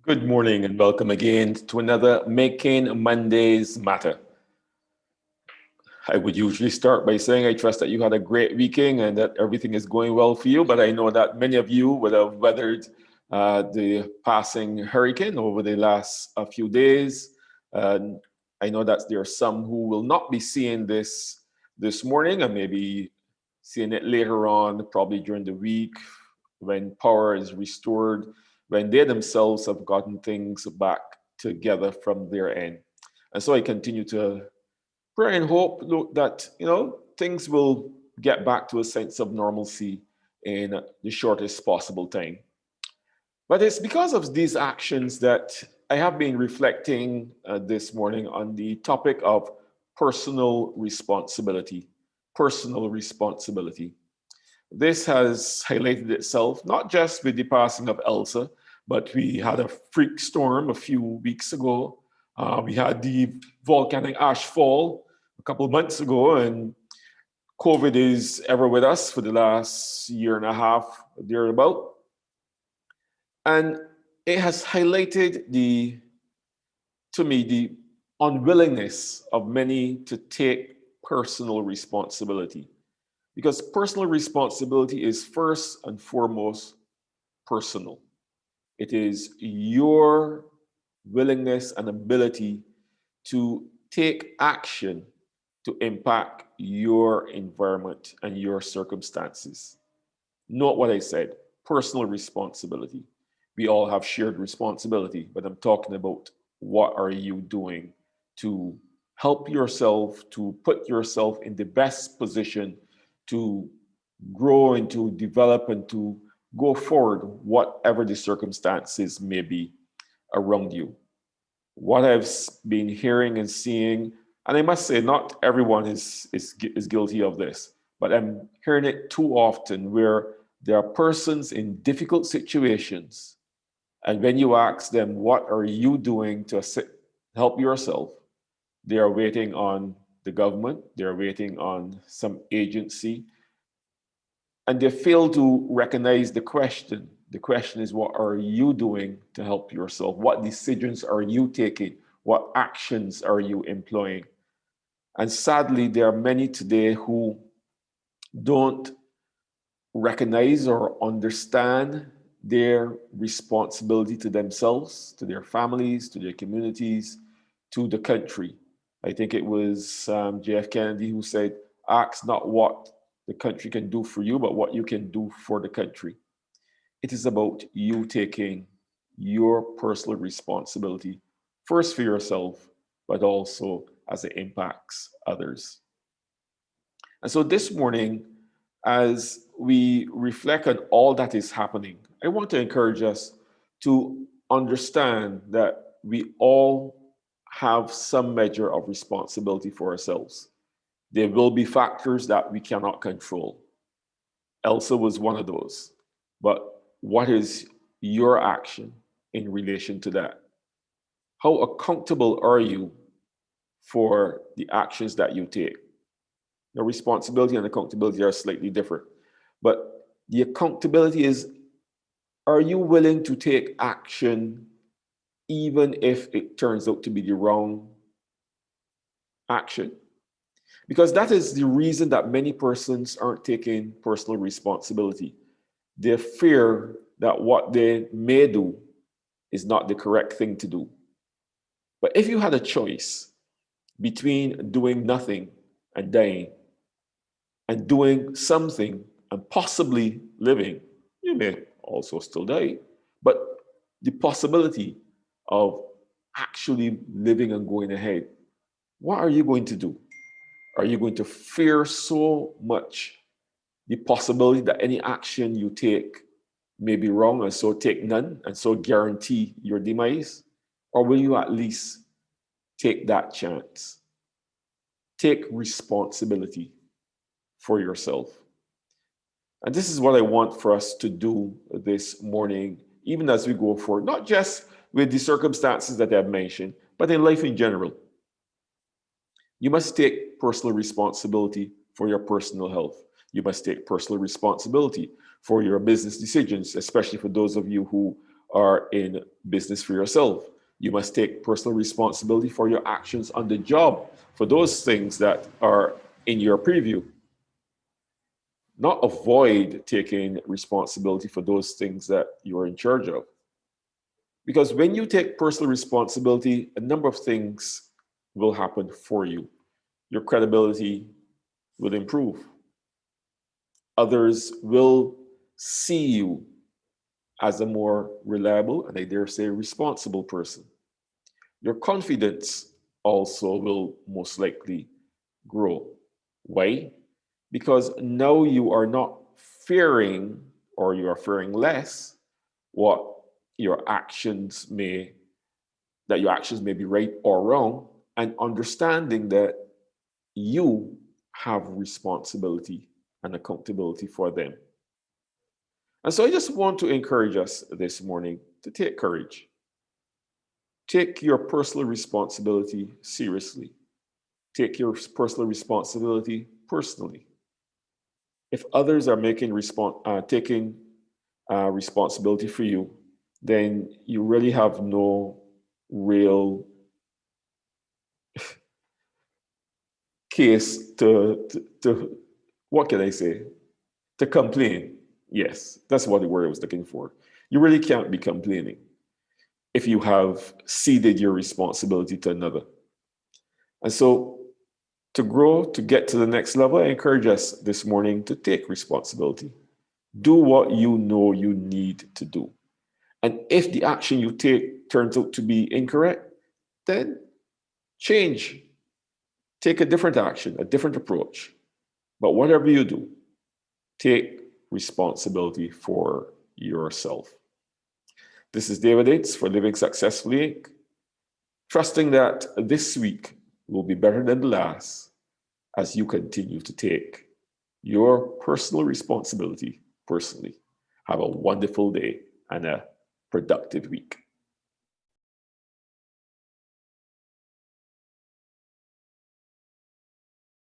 Good morning and welcome again to another Making Mondays Matter. I would usually start by saying I trust that you had a great weekend and that everything is going well for you, but I know that many of you would have weathered the passing hurricane over the last few days. And I know that there are some who will not be seeing this morning and maybe seeing it later on, probably during the week when power is restored, when they themselves have gotten things back together from their end. And so I continue to pray and hope that things will get back to a sense of normalcy in the shortest possible time. But it's because of these actions that I have been reflecting this morning on the topic of personal responsibility. Personal responsibility. This has highlighted itself not just with the passing of Elsa, but we had a freak storm a few weeks ago. We had the volcanic ash fall a couple of months ago, and COVID is ever with us for the last year and a half, thereabout. And it has highlighted to me, the unwillingness of many to take personal responsibility. Because personal responsibility is first and foremost personal. It is your willingness and ability to take action to impact your environment and your circumstances. Note what I said, personal responsibility. We all have shared responsibility, but I'm talking about what are you doing to help yourself, to put yourself in the best position to grow and to develop and to go forward, whatever the circumstances may be around you. What I've been hearing and seeing, and I must say, not everyone is guilty of this, but I'm hearing it too often where there are persons in difficult situations, and when you ask them, what are you doing to help yourself? They are waiting on the government, they're waiting on some agency, and they fail to recognize the question. The question is, what are you doing to help yourself? What decisions are you taking? What actions are you employing? And sadly, there are many today who don't recognize or understand their responsibility to themselves, to their families, to their communities, to the country. I think it was JF Kennedy who said, ask not what the country can do for you, but what you can do for the country. It is about you taking your personal responsibility, first for yourself, but also as it impacts others. And so this morning, as we reflect on all that is happening, I want to encourage us to understand that we all have some measure of responsibility for ourselves. There will be factors that we cannot control. Elsa was one of those. But what is your action in relation to that? How accountable are you for the actions that you take? The responsibility and accountability are slightly different. But the accountability is, are you willing to take action even if it turns out to be the wrong action? Because that is the reason that many persons aren't taking personal responsibility. They fear that what they may do is not the correct thing to do. But if you had a choice between doing nothing and dying, and doing something and possibly living, you may also still die. But the possibility of actually living and going ahead, what are you going to do? Are you going to fear so much the possibility that any action you take may be wrong and so take none and so guarantee your demise? Or will you at least take that chance? Take responsibility for yourself. And this is what I want for us to do this morning, even as we go forward, not just with the circumstances that I've mentioned, but in life in general. You must take personal responsibility for your personal health. You must take personal responsibility for your business decisions, especially for those of you who are in business for yourself. You must take personal responsibility for your actions on the job, for those things that are in your preview. Not avoid taking responsibility for those things that you're in charge of. Because when you take personal responsibility, a number of things will happen for you. Your credibility will improve. Others will see you as a more reliable and I dare say responsible person. Your confidence also will most likely grow. Why? Because now you are not fearing or you are fearing less what your actions may that your actions may be right or wrong and understanding that you have responsibility and accountability for them. And so I just want to encourage us this morning to take courage. Take your personal responsibility seriously. Take your personal responsibility personally. If others are taking responsibility for you, then you really have no real case to what can I say? To complain. Yes, that's what the word I was looking for. You really can't be complaining if you have ceded your responsibility to another. And so to grow, to get to the next level, I encourage us this morning to take responsibility. Do what you know you need to do. And if the action you take turns out to be incorrect, then change. Take a different action, a different approach. But whatever you do, take responsibility for yourself. This is David Yates for Living Successfully Inc., trusting that this week will be better than the last as you continue to take your personal responsibility personally. Have a wonderful day and a productive week.